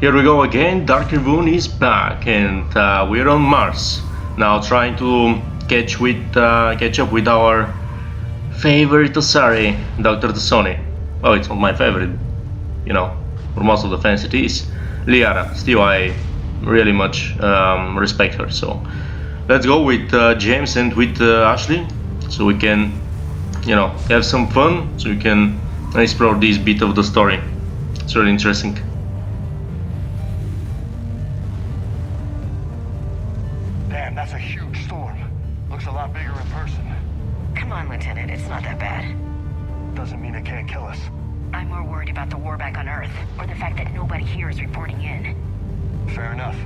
Here we go again. Dark Ribbon is back, and we're on Mars now, trying to catch up with our favorite Asari, Dr. Tassoni. Oh, it's not my favorite, for most of the fans it is. Liara. Still, I really much respect her. So let's go with James and with Ashley, so we can, have some fun, so we can explore this bit of the story. It's really interesting. Damn, that's a huge storm. Looks a lot bigger in person. Come on, Lieutenant, it's not that bad. Doesn't mean it can't kill us. I'm more worried about the war back on Earth, or the fact that nobody here is reporting in. Fair enough.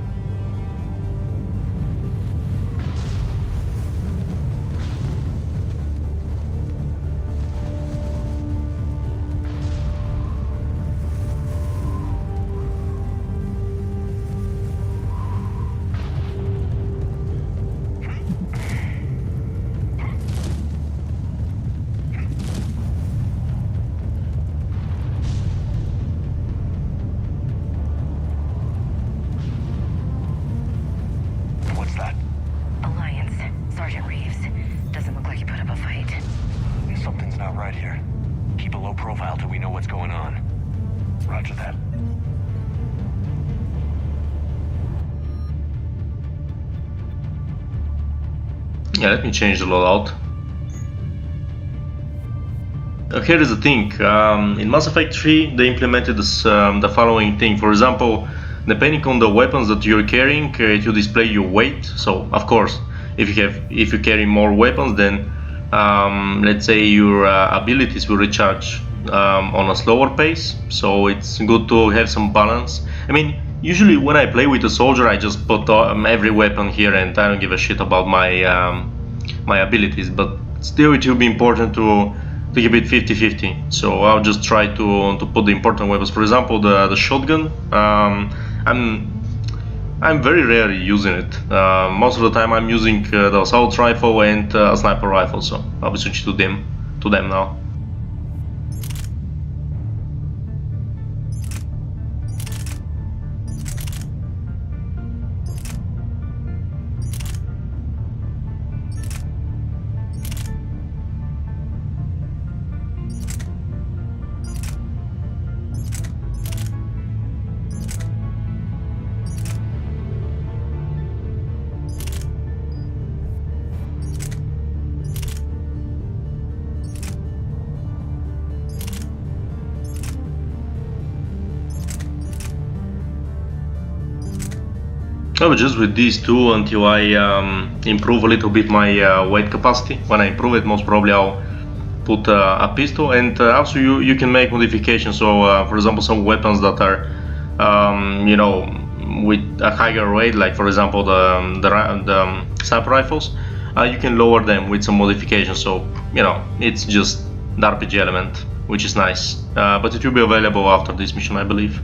Yeah, let me change the loadout. Here is the thing, in Mass Effect 3 they implemented this, the following thing. For example, depending on the weapons that you're carrying, it will display your weight. So of course, if you carry more weapons, then let's say your abilities will recharge on a slower pace. So it's good to have some balance. I mean, usually when I play with a soldier, I just put every weapon here and I don't give a shit about my my abilities, but still it will be important to keep it 50-50. So I'll just try to put the important weapons. For example, the shotgun, I'm very rarely using it. Most of the time I'm using the assault rifle and a sniper rifle, so I'll be switching to them now. Just with these two until I improve a little bit my weight capacity. When I improve it, most probably I'll put a pistol, and also you can make modifications. So for example, some weapons that are with a higher weight, like for example the sniper rifles, you can lower them with some modifications. So it's just the RPG element, which is nice, but it will be available after this mission, I believe.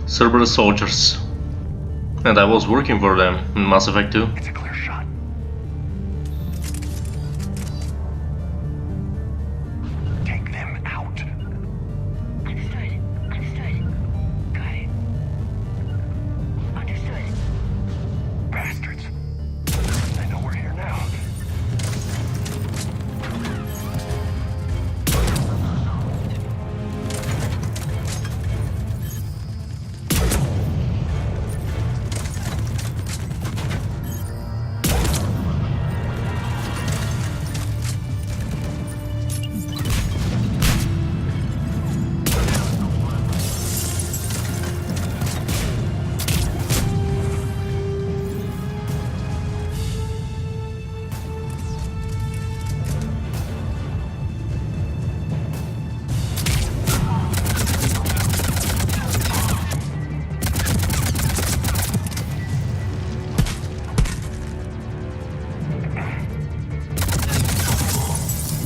Cerberus soldiers, and I was working for them in Mass Effect 2. It's a clear shot. Take them out. Understood. Got it. Understood. Bastards. I know we're here now.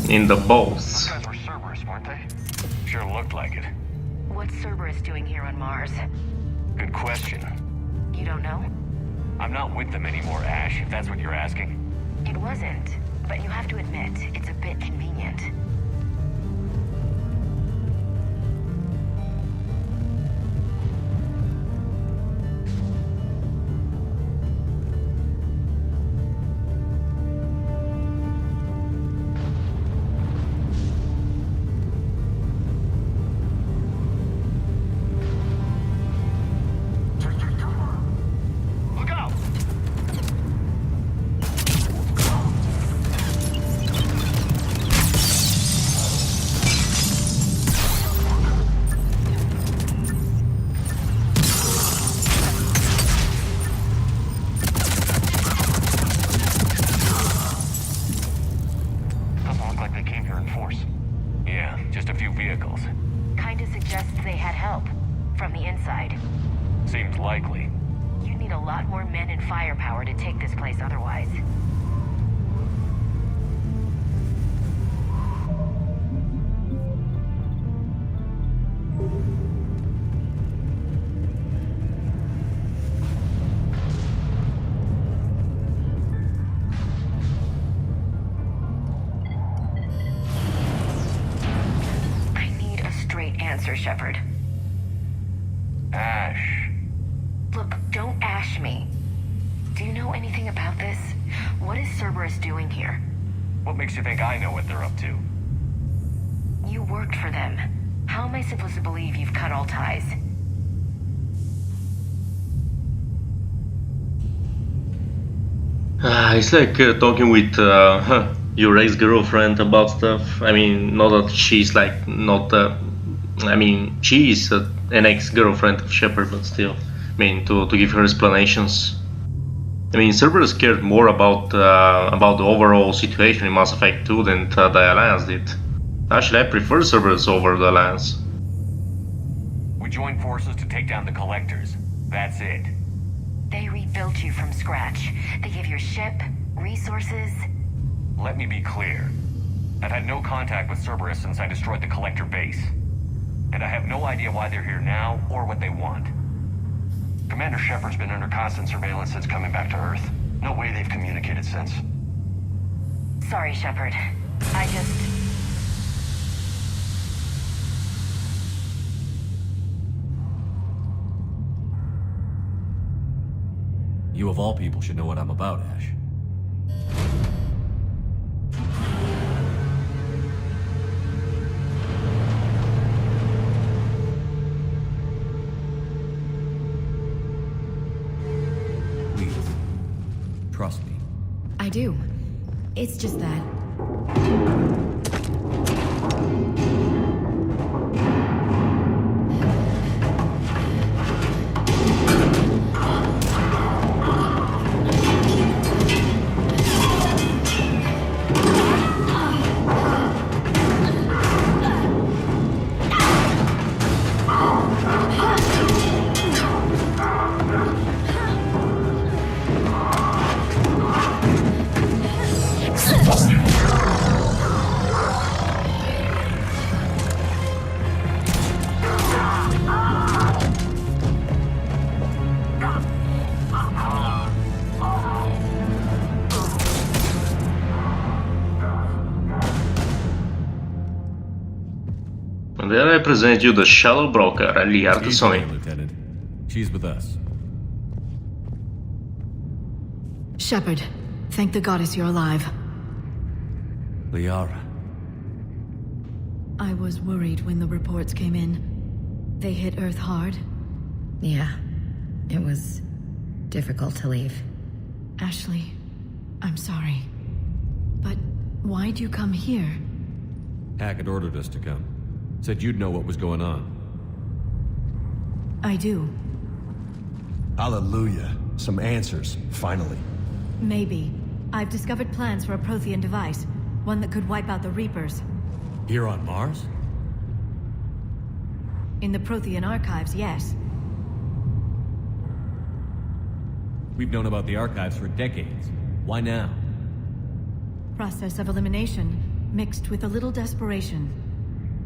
in the Those both. guys were Cerberus, weren't they? Sure looked like it. What's Cerberus doing here on Mars? Good question. You don't know? I'm not with them anymore, Ash, if that's what you're asking. It wasn't, but you have to admit, it's a bit convenient. Look out! Doesn't look like they came here in force. Yeah, just a few vehicles. Kinda suggests they had help. From the inside. Seems likely. You need a lot more men and firepower to take this place otherwise. I need a straight answer, Shepard. Ash. Look, don't ash me. Do you know anything about this? What is Cerberus doing here? What makes you think I know what they're up to? You worked for them. How am I supposed to believe you've cut all ties? It's like talking with your ex-girlfriend about stuff. I mean, not that she's like not. I mean, she is an ex-girlfriend of Shepard, but still. I mean, to give her explanations. I mean, Cerberus cared more about the overall situation in Mass Effect 2 than the Alliance did. Actually, I prefer Cerberus over the Alliance. We joined forces to take down the Collectors. That's it. They rebuilt you from scratch. They gave you a ship, resources. Let me be clear. I've had no contact with Cerberus since I destroyed the Collector base. And I have no idea why they're here now or what they want. Commander Shepard's been under constant surveillance since coming back to Earth. No way they've communicated since. Sorry, Shepard. You of all people should know what I'm about, Ash. Please, trust me. I do. It's just that. And then I present you the Shadow Broker, Liara Easy, T'Soni. Lieutenant. She's with us. Shepard, thank the goddess you're alive. Liara. I was worried when the reports came in. They hit Earth hard. Yeah, it was difficult to leave. Ashley, I'm sorry. But why'd you come here? Hackett ordered us to come. Said you'd know what was going on. I do. Hallelujah. Some answers, finally. Maybe. I've discovered plans for a Prothean device. One that could wipe out the Reapers. Here on Mars? In the Prothean archives, yes. We've known about the archives for decades. Why now? Process of elimination. mixed with a little desperation.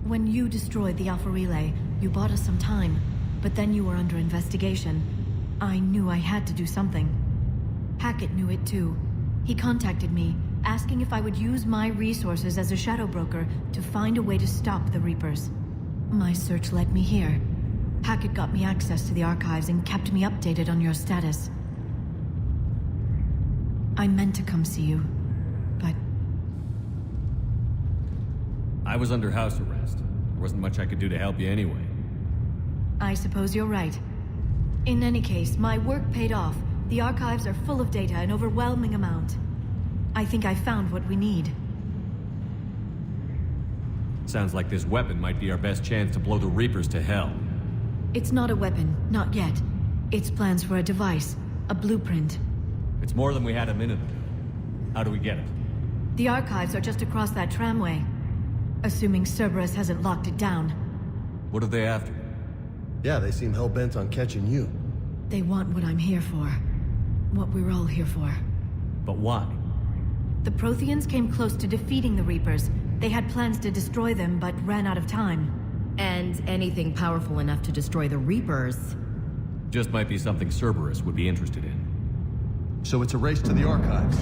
When you destroyed the Alpha Relay, you bought us some time, but then you were under investigation. I knew I had to do something. Hackett knew it too. He contacted me, asking if I would use my resources as a shadow broker to find a way to stop the Reapers. My search led me here. Hackett got me access to the archives and kept me updated on your status. I meant to come see you, but... I was under house arrest. There wasn't much I could do to help you anyway. I suppose you're right. In any case, my work paid off. The archives are full of data, an overwhelming amount. I think I found what we need. Sounds like this weapon might be our best chance to blow the Reapers to hell. It's not a weapon, not yet. It's plans for a device, a blueprint. It's more than we had a minute ago. How do we get it? The archives are just across that tramway. Assuming Cerberus hasn't locked it down. What are they after? Yeah, they seem hell-bent on catching you. They want what I'm here for. What we're all here for. But why? The Protheans came close to defeating the Reapers. They had plans to destroy them, but ran out of time. And anything powerful enough to destroy the Reapers. Just might be something Cerberus would be interested in. So it's a race to the archives.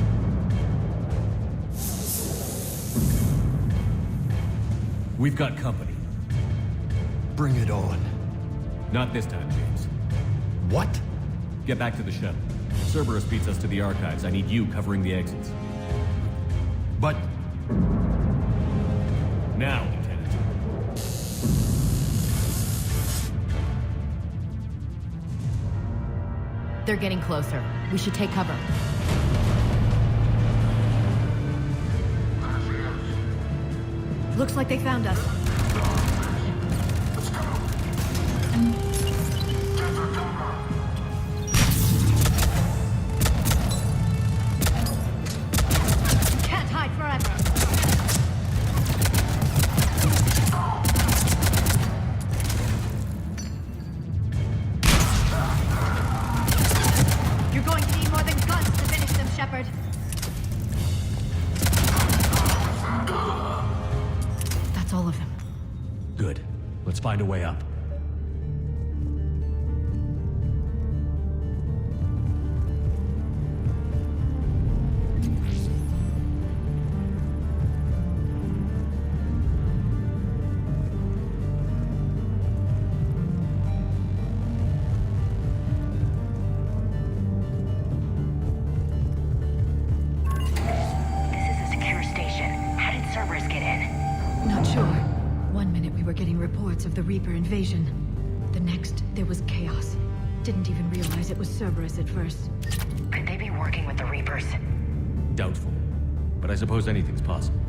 We've got company. Bring it on. Not this time, James. What? Get back to the shuttle. If Cerberus beats us to the archives, I need you covering the exits. But... Now, Lieutenant. They're getting closer. We should take cover. Looks like they found us. Can't hide forever. You're going to need more than guns to finish them, Shepard. That's all of them. Good. Let's find a way up. This is a secure station. How did Cerberus get in? Not sure. One minute we were getting reports of the Reaper invasion. The next, there was chaos. Didn't even realize it was Cerberus at first. Could they be working with the Reapers? Doubtful. But I suppose anything's possible.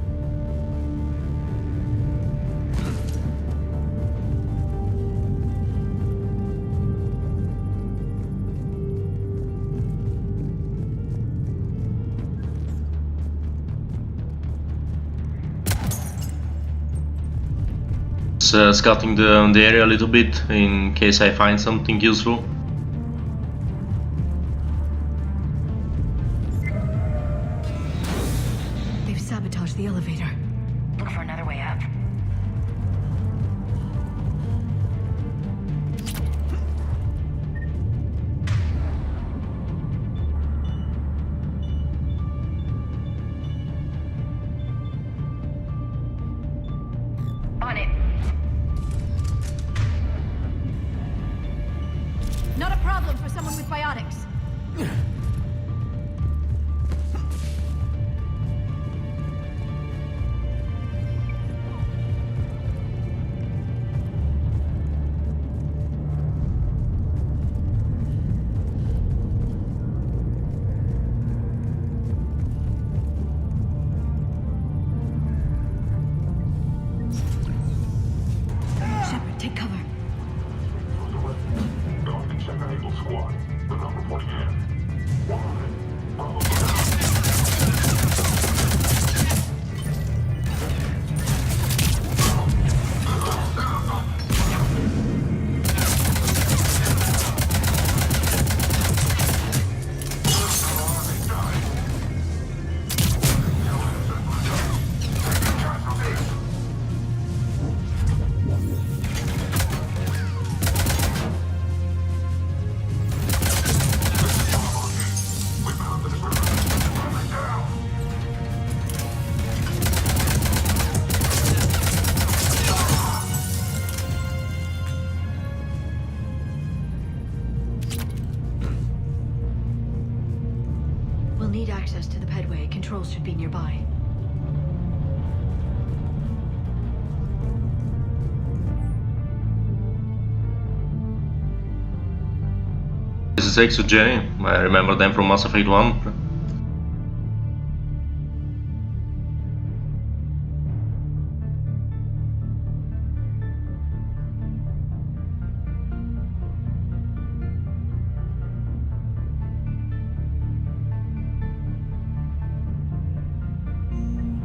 Scouting the area a little bit in case I find something useful. They've sabotaged the elevator. Look for another way up. On it. Not a problem for someone with biotics. Shepard, take cover. Dalton Second Eagle Squad. The number 42 is Exogeny. I remember them from Mass Effect 1.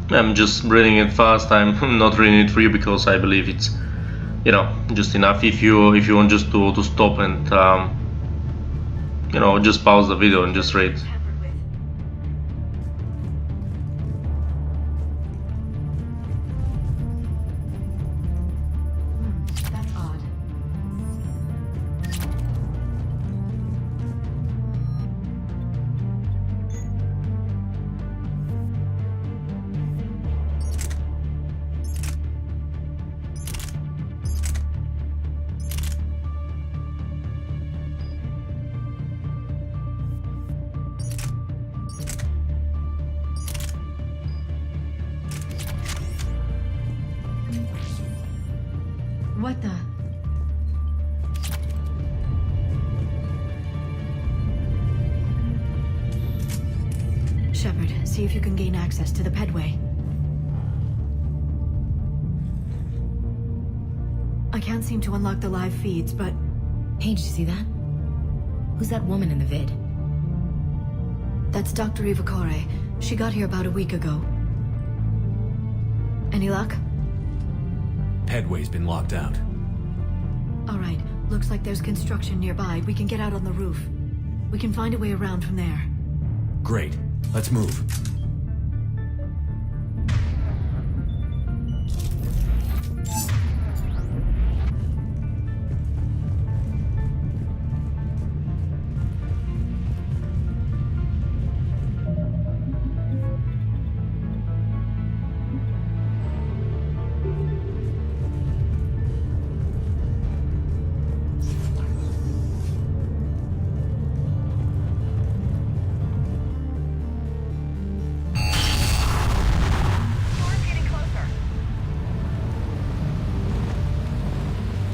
I'm just reading it fast. I'm not reading it for you because I believe it's, you know, just enough. If you want just to stop and you know, just pause the video and just read. That's odd. What the? Shepard, see if you can gain access to the pedway. I can't seem to unlock the live feeds, but... Hey, did you see that? Who's that woman in the vid? That's Dr. Ivakore. She got here about a week ago. Any luck? Pedway's been locked out. All right, looks like there's construction nearby. We can get out on the roof. We can find a way around from there. Great. Let's move.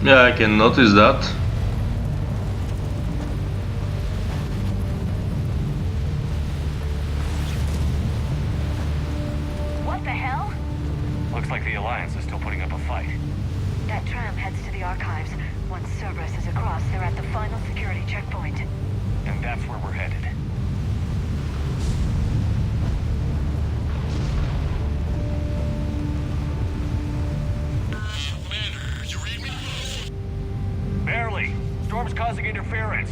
Yeah, I can notice that. What the hell? Looks like the Alliance is still putting up a fight. That tram heads to the archives. Once Cerberus is across, they're at the final security checkpoint. And that's where we're headed. Commander, you read me? Barely. Storm's causing interference.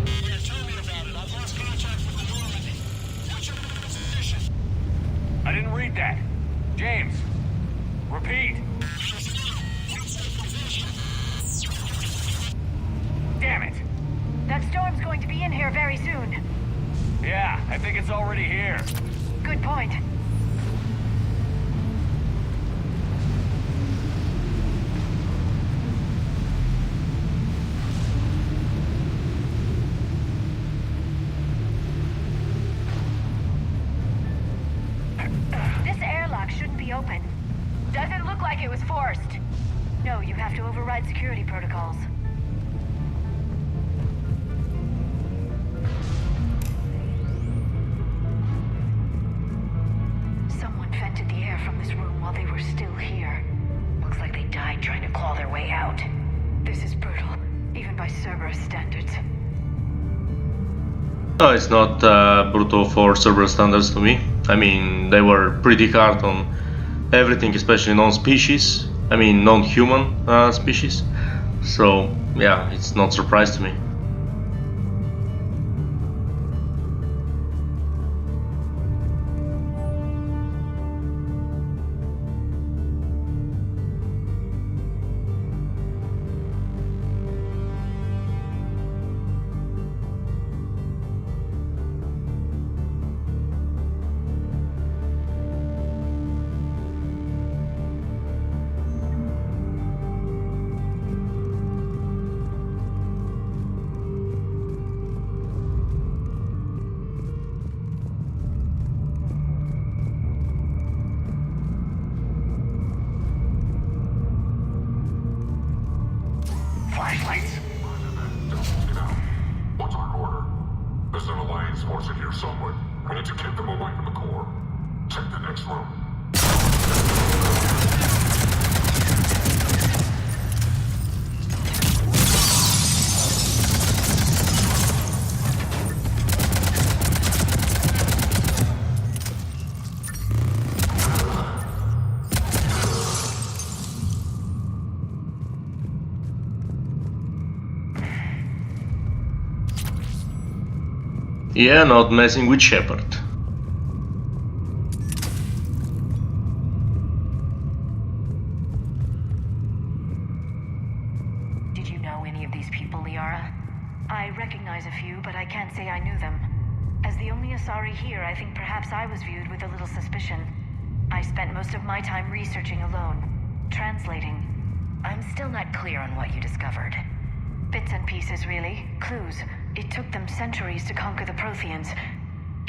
Yeah, tell me about it. I've lost contact with the Normandy. What's your position? I didn't read that. James, repeat. Damn it. That storm's going to be in here very soon. Yeah, I think it's already here. Good point. This airlock shouldn't be open. Doesn't look like it was forced. No, you have to override security protocols. Someone vented the air from this room while they were still here. Looks like they died trying to claw their way out. This is brutal, even by Cerberus standards. No, it's not brutal for Cerberus standards to me. I mean, they were pretty hard on everything, especially non-species. I mean, non-human species. So, yeah, it's not a surprise to me. Flashlights. What's our order? someone. We need to keep them away from the core. Check the next room. Yeah, not messing with Shepard. Did you know any of these people, Liara? I recognize a few, but I can't say I knew them. As the only Asari here, I think perhaps I was viewed with a little suspicion. I spent most of my time researching alone, translating. I'm still not clear on what you discovered. Bits and pieces, really. Clues. It took them centuries to conquer the Protheans.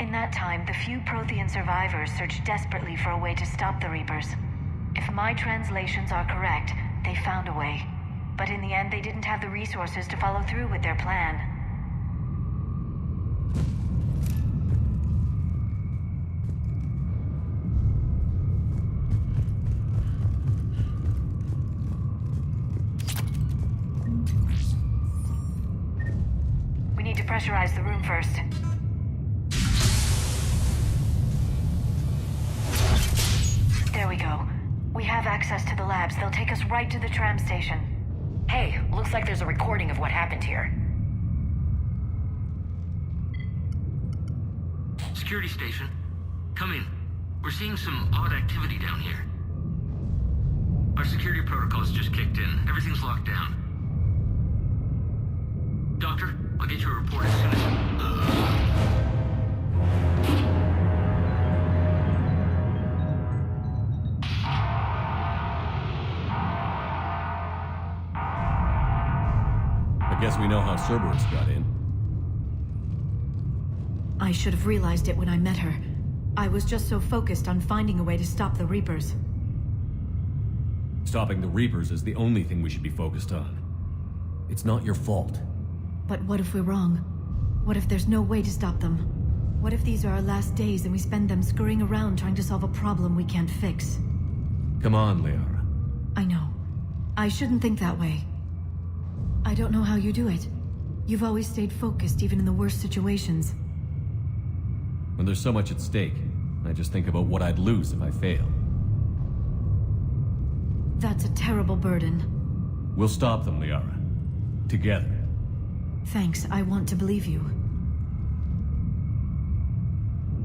In that time, the few Prothean survivors searched desperately for a way to stop the Reapers. If my translations are correct, they found a way. But in the end, they didn't have the resources to follow through with their plan. We need to pressurize the room first. There we go. We have access to the labs. They'll take us right to the tram station. Hey, looks like there's a recording of what happened here. Security station. Come in. We're seeing some odd activity down here. Our security protocols just kicked in. Everything's locked down. Doctor, I'll get you a report as soon as... I guess we know how Cerberus got in. I should have realized it when I met her. I was just so focused on finding a way to stop the Reapers. Stopping the Reapers is the only thing we should be focused on. It's not your fault. But what if we're wrong? What if there's no way to stop them? What if these are our last days and we spend them scurrying around trying to solve a problem we can't fix? Come on, Liara. I know. I shouldn't think that way. I don't know how you do it. You've always stayed focused even in the worst situations. When there's so much at stake, I just think about what I'd lose if I fail. That's a terrible burden. We'll stop them, Liara. Together. Thanks, I want to believe you.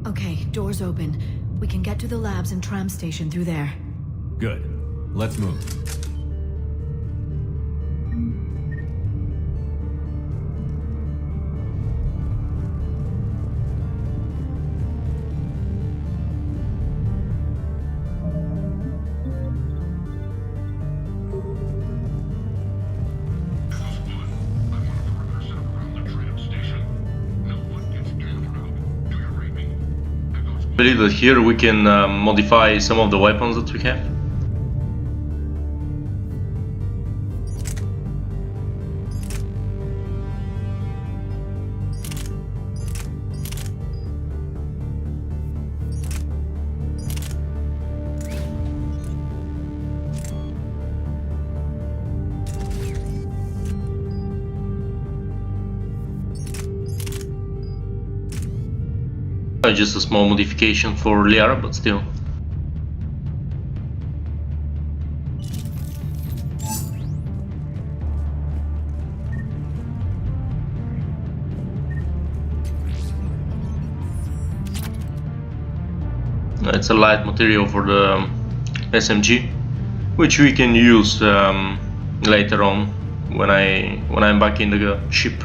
Okay, doors open. We can get to the labs and tram station through there. Good. Let's move. I believe that here we can modify some of the weapons that we have. Just a small modification for Liara, but still. It's a light material for the SMG, which we can use later on when I'm back in the ship.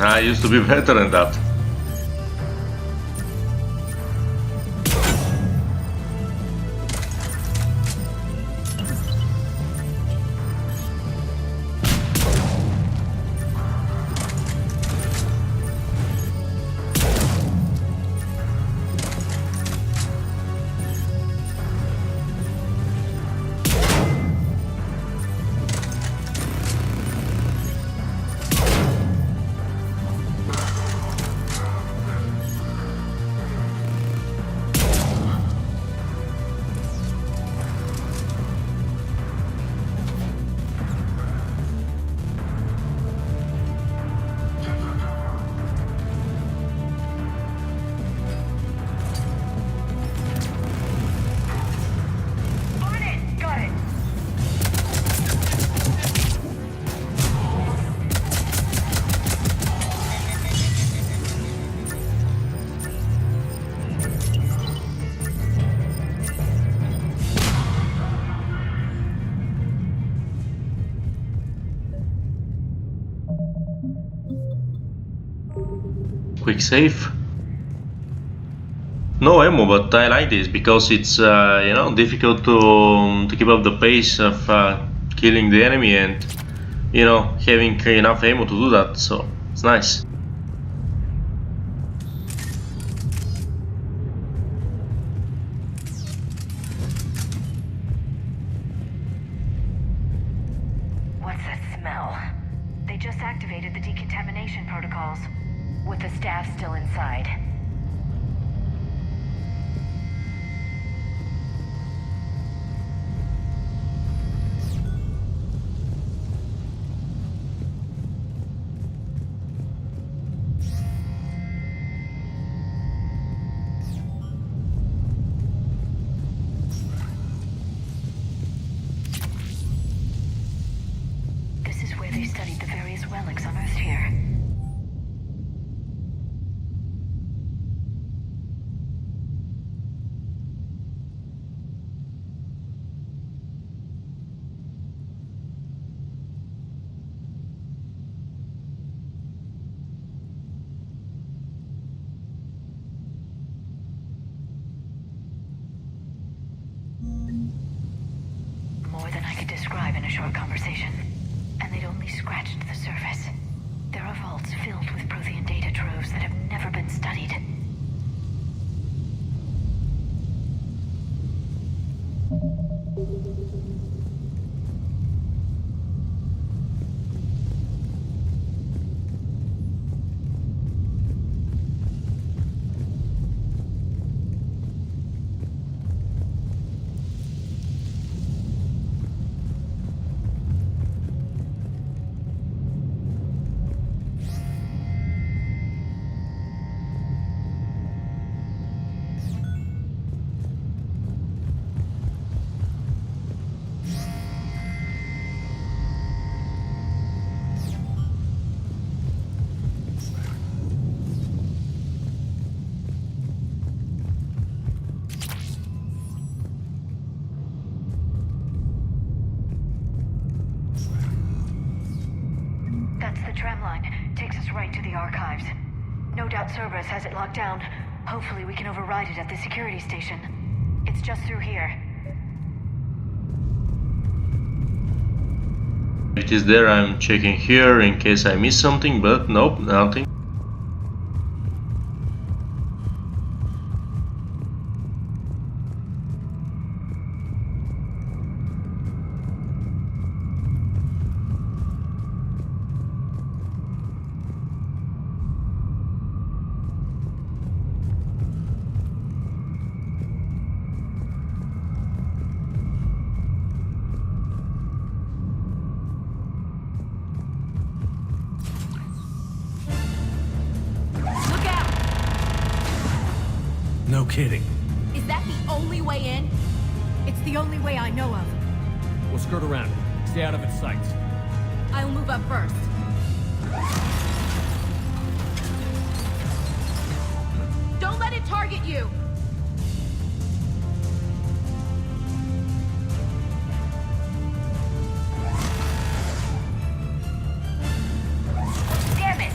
I used to be better than that. Quick save. No ammo, but I like this because it's you know, difficult to keep up the pace of killing the enemy and, you know, having enough ammo to do that. So it's nice. What's that smell? They just activated the decontamination protocols, with the staff still inside. This is where they studied the various relics unearthed here. More than I could describe in a short conversation. And they'd only scratched the surface. There are vaults filled with Prothean data troves that have never been studied. Tramline takes us right to the archives. No doubt Cerberus has it locked down. Hopefully we can override it at the security station. It's just through here. If it is there, I'm checking here in case I miss something, but nope, nothing. No kidding. Is that the only way in? It's the only way I know of. We'll skirt around it. Stay out of its sights. I'll move up first. Don't let it target you! Damn it!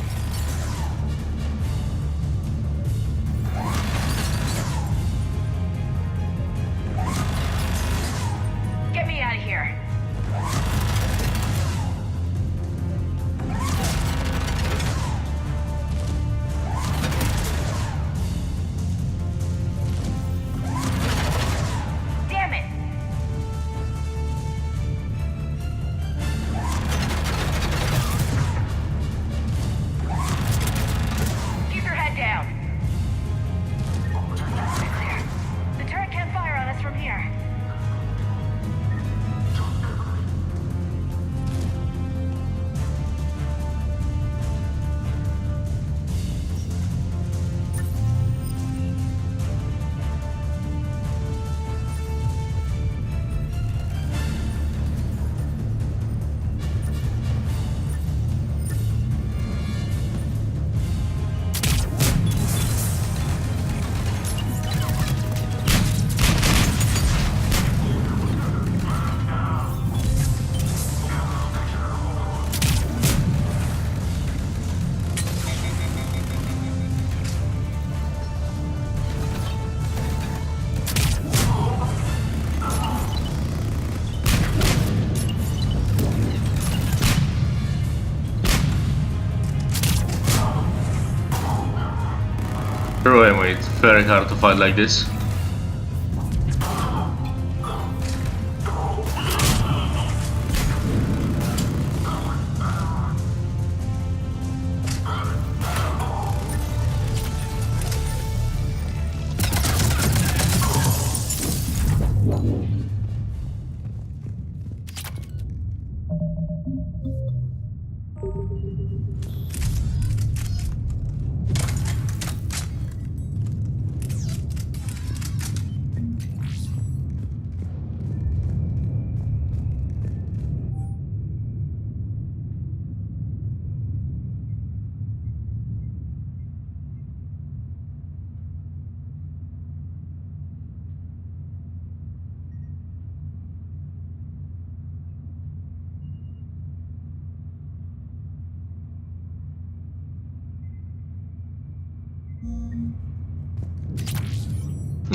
Anyway, it's very hard to fight like this.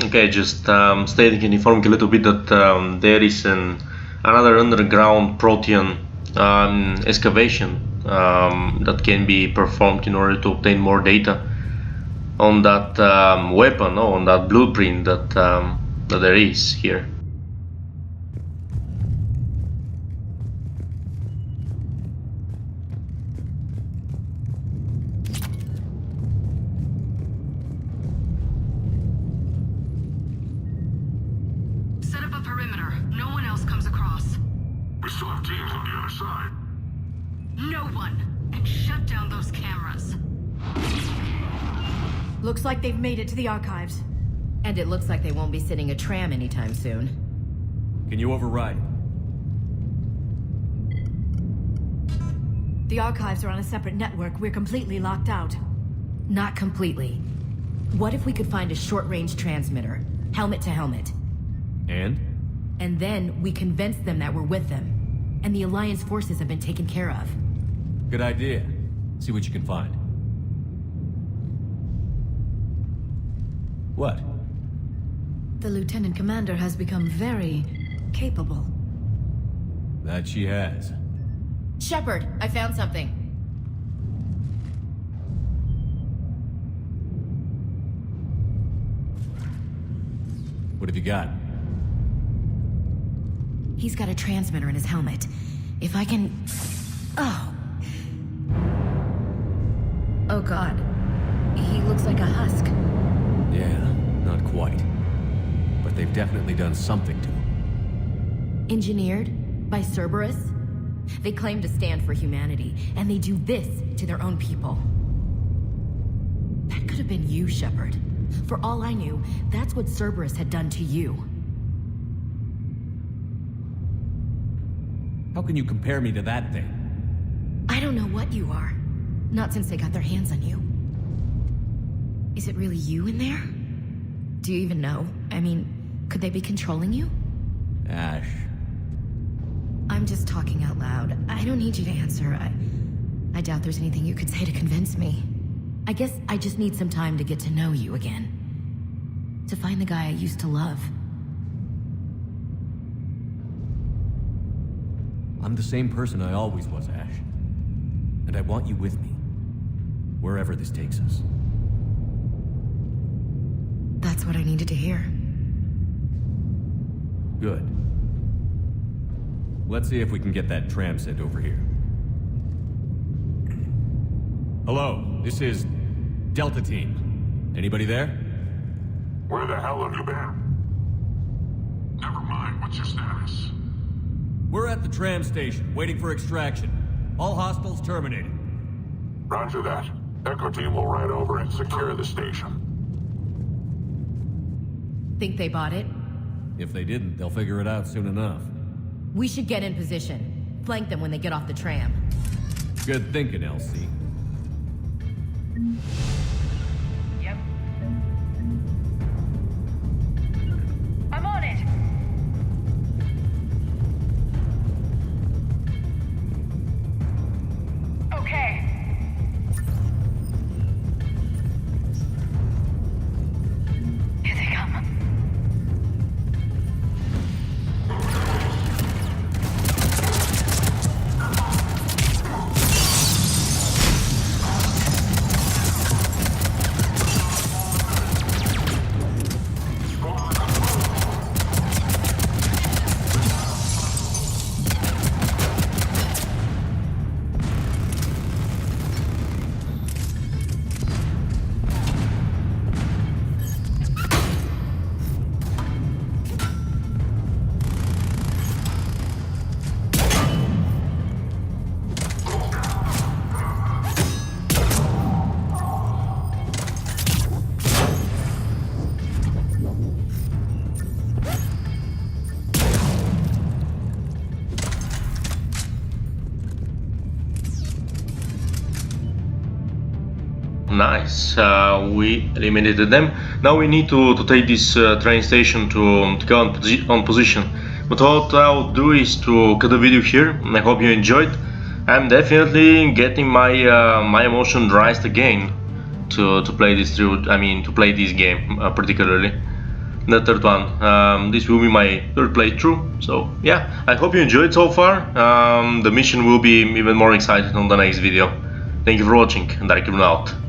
Okay, just stating and informing a little bit that there is another underground Protean excavation that can be performed in order to obtain more data on that weapon, on that blueprint that there is here. Set up a perimeter. No one else comes across. We still have teams on the other side. No one! And shut down those cameras. Looks like they've made it to the archives. And it looks like they won't be sitting a tram anytime soon. Can you override it? The archives are on a separate network. We're completely locked out. Not completely. What if we could find a short-range transmitter? Helmet to helmet. And? And then we convince them that we're with them. And the Alliance forces have been taken care of. Good idea. See what you can find. What? The Lieutenant Commander has become very capable. That she has. Shepard, I found something. What have you got? He's got a transmitter in his helmet. If I can... Oh. Oh god. He looks like a husk. Yeah, not quite. But they've definitely done something to him. Engineered by Cerberus? They claim to stand for humanity, and they do this to their own people. That could have been you, Shepard. For all I knew, that's what Cerberus had done to you. How can you compare me to that thing? I don't know what you are. Not since they got their hands on you. Is it really you in there? Do you even know? I mean, could they be controlling you? Ash. I'm just talking out loud. I don't need you to answer. I doubt there's anything you could say to convince me. I guess I just need some time to get to know you again. To find the guy I used to love. I'm the same person I always was, Ash. And I want you with me. Wherever this takes us. That's what I needed to hear. Good. Let's see if we can get that tram sent over here. Hello, this is Delta Team. Anybody there? Where the hell have you been? Never mind, what's your status? We're at the tram station, waiting for extraction. All hostiles terminated. Roger that. Echo Team will ride over and secure the station. Think they bought it? If they didn't, they'll figure it out soon enough. We should get in position. Flank them when they get off the tram. Good thinking, Elsie. Yep. I'm on it. Okay. Here they come. nice, we eliminated them. Now we need to take this train station to go on position. But what I'll do is to cut the video here. I hope you enjoyed. I'm definitely getting my my emotion raised again to play this through. I mean, to play this game particularly. The third one. This will be my third playthrough. So yeah, I hope you enjoyed so far. The mission will be even more exciting on the next video. Thank you for watching, and Dark Evil out.